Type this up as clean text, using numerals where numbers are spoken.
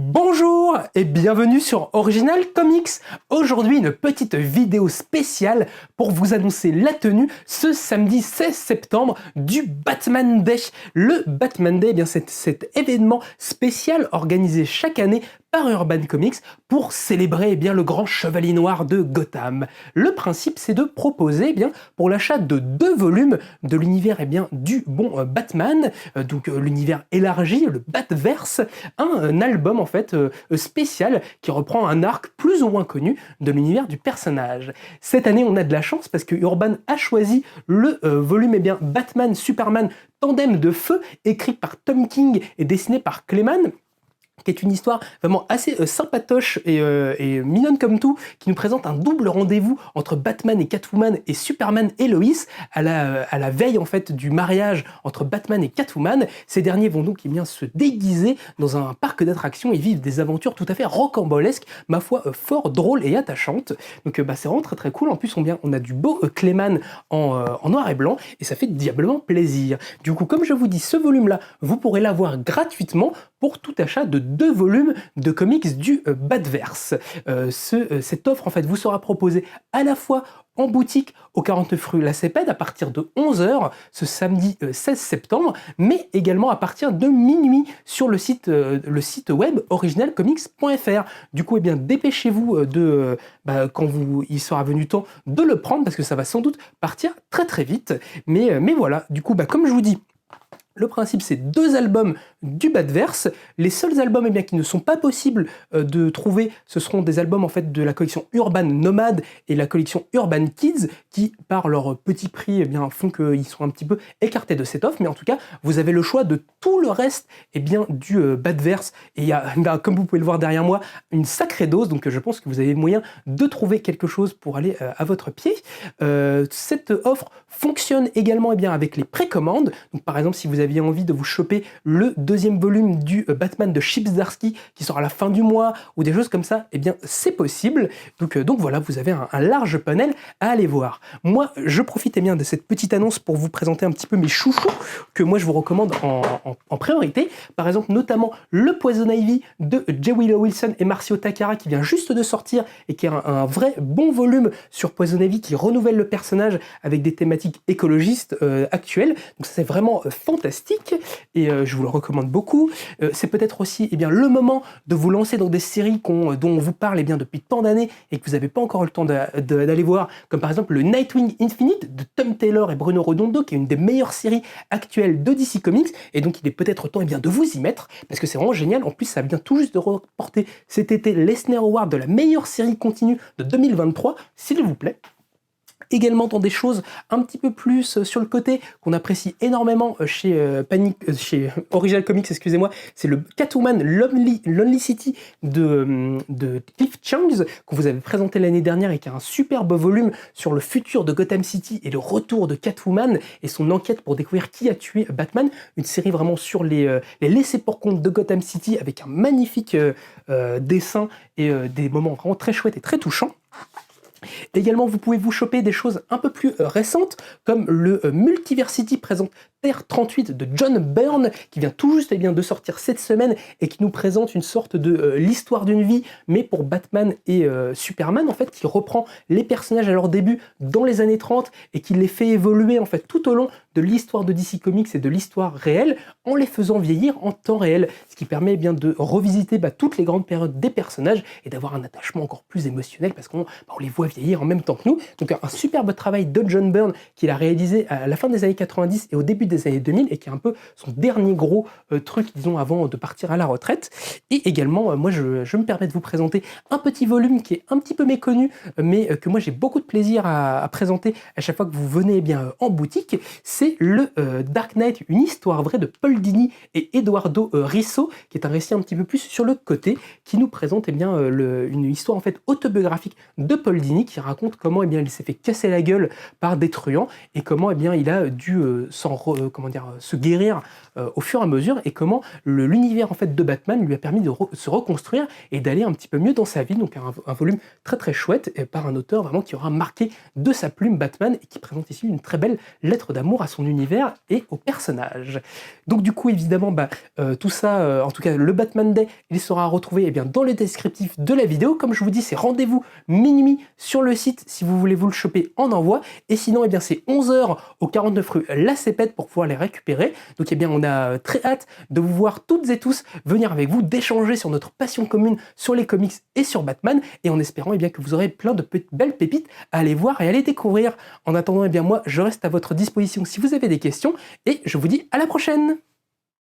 Bonjour et bienvenue sur Original Comics. Aujourd'hui, une petite vidéo spéciale pour vous annoncer la tenue ce samedi 16 septembre du Batman Day. Le Batman Day, eh bien, c'est cet événement spécial organisé chaque année par Urban Comics pour célébrer bien, le grand chevalier noir de Gotham. Le principe, c'est de proposer bien, pour l'achat de 2 volumes de l'univers bien, du bon Batman, donc l'univers élargi, le Batverse, un album en fait spécial qui reprend un arc plus ou moins connu de l'univers du personnage. Cette année, on a de la chance parce que Urban a choisi le volume bien, Batman Superman Tandem de Feu, écrit par Tom King et dessiné par Clayman, qui est une histoire vraiment assez sympatoche et mignonne comme tout, qui nous présente un double rendez-vous entre Batman et Catwoman et Superman et Lois à la veille en fait du mariage entre Batman et Catwoman. Ces derniers vont donc bien se déguiser dans un parc d'attractions et vivre des aventures tout à fait rocambolesques, ma foi fort drôles et attachantes. Donc c'est vraiment très cool. En plus on a du beau Clayman en noir et blanc et ça fait diablement plaisir. Du coup, comme je vous dis, ce volume-là, vous pourrez l'avoir gratuitement pour tout achat de 2 volumes de comics du Batverse. Cette offre en fait vous sera proposée à la fois en boutique au 49 rue La Cépède à partir de 11h ce samedi 16 septembre, mais également à partir de minuit sur le site web originalcomics.fr. Du coup, dépêchez-vous quand il sera venu temps de le prendre parce que ça va sans doute partir très vite. Mais voilà, du coup, comme je vous dis, le principe, c'est 2 albums du Batverse. Les seuls albums qui ne sont pas possibles de trouver, ce seront des albums en fait de la collection Urban Nomad et la collection Urban Kids, qui par leur petit prix font qu'ils sont un petit peu écartés de cette offre. Mais en tout cas, vous avez le choix de tout le reste du Batverse. Et il y a, comme vous pouvez le voir derrière moi, une sacrée dose. Donc je pense que vous avez moyen de trouver quelque chose pour aller à votre pied. Cette offre fonctionne également avec les précommandes. Donc par exemple, si vous aviez envie de vous choper le 2e volume du Batman de Chip Zdarsky qui sera à la fin du mois ou des choses comme ça, c'est possible. Donc voilà, vous avez un large panel à aller voir. Moi, je profite de cette petite annonce pour vous présenter un petit peu mes chouchous que moi je vous recommande en priorité. Par exemple, notamment le Poison Ivy de J. Willow Wilson et Marcio Takara qui vient juste de sortir et qui est un vrai bon volume sur Poison Ivy qui renouvelle le personnage avec des thématiques écologistes actuelles. Donc ça, c'est vraiment fantastique et je vous le recommande beaucoup. C'est peut-être aussi le moment de vous lancer dans des séries dont on vous parle depuis tant d'années et que vous n'avez pas encore eu le temps d'aller voir, comme par exemple le Nightwing Infinite de Tom Taylor et Bruno Redondo, qui est une des meilleures séries actuelles de DC Comics, et donc il est peut-être temps de vous y mettre, parce que c'est vraiment génial. En plus, ça vient tout juste de remporter cet été l'Eisner Award de la meilleure série continue de 2023, s'il vous plaît. Également dans des choses un petit peu plus sur le côté qu'on apprécie énormément chez Original Comics, excusez-moi, c'est le Catwoman Lonely City de Cliff Chiang qu'on vous avait présenté l'année dernière et qui a un superbe volume sur le futur de Gotham City et le retour de Catwoman et son enquête pour découvrir qui a tué Batman. Une série vraiment sur les laissés pour compte de Gotham City avec un magnifique dessin et des moments vraiment très chouettes et très touchants. Également, vous pouvez vous choper des choses un peu plus récentes, comme le Multiversity présente Terre 38 de John Byrne, qui vient tout juste de sortir cette semaine et qui nous présente une sorte de l'histoire d'une vie, mais pour Batman et Superman, en fait, qui reprend les personnages à leur début dans les années 30 et qui les fait évoluer en fait tout au long de l'histoire de DC Comics et de l'histoire réelle, en les faisant vieillir en temps réel, ce qui permet de revisiter toutes les grandes périodes des personnages et d'avoir un attachement encore plus émotionnel parce qu'on les voit vieillir en même temps que nous. Donc un superbe travail de John Byrne qu'il a réalisé à la fin des années 90 et au début des années 2000 et qui est un peu son dernier gros truc, disons, avant de partir à la retraite. Et également, moi je me permets de vous présenter un petit volume qui est un petit peu méconnu, mais que moi j'ai beaucoup de plaisir à présenter à chaque fois que vous venez en boutique. C'est le Dark Knight, une histoire vraie de Paul Dini et Eduardo Risso, qui est un récit un petit peu plus sur le côté, qui nous présente une histoire en fait autobiographique de Paul Dini qui raconte comment il s'est fait casser la gueule par des truands et comment il a dû s'en comment dire, se guérir au fur et à mesure, et comment l'univers en fait de Batman lui a permis de se reconstruire et d'aller un petit peu mieux dans sa vie. Donc un volume très très chouette, et par un auteur vraiment qui aura marqué de sa plume Batman, et qui présente ici une très belle lettre d'amour à son univers et au personnage. Donc du coup évidemment tout ça, en tout cas le Batman Day, il sera retrouvé dans le descriptif de la vidéo. Comme je vous dis, c'est rendez-vous minuit sur le site si vous voulez vous le choper en envoi, et sinon c'est 11h au 49 rue La Cépette pour pouvoir les récupérer. Donc on a très hâte de vous voir toutes et tous, venir avec vous, d'échanger sur notre passion commune sur les comics et sur Batman, et en espérant que vous aurez plein de belles pépites à aller voir et à aller découvrir. En attendant, moi je reste à votre disposition si vous avez des questions, et je vous dis à la prochaine.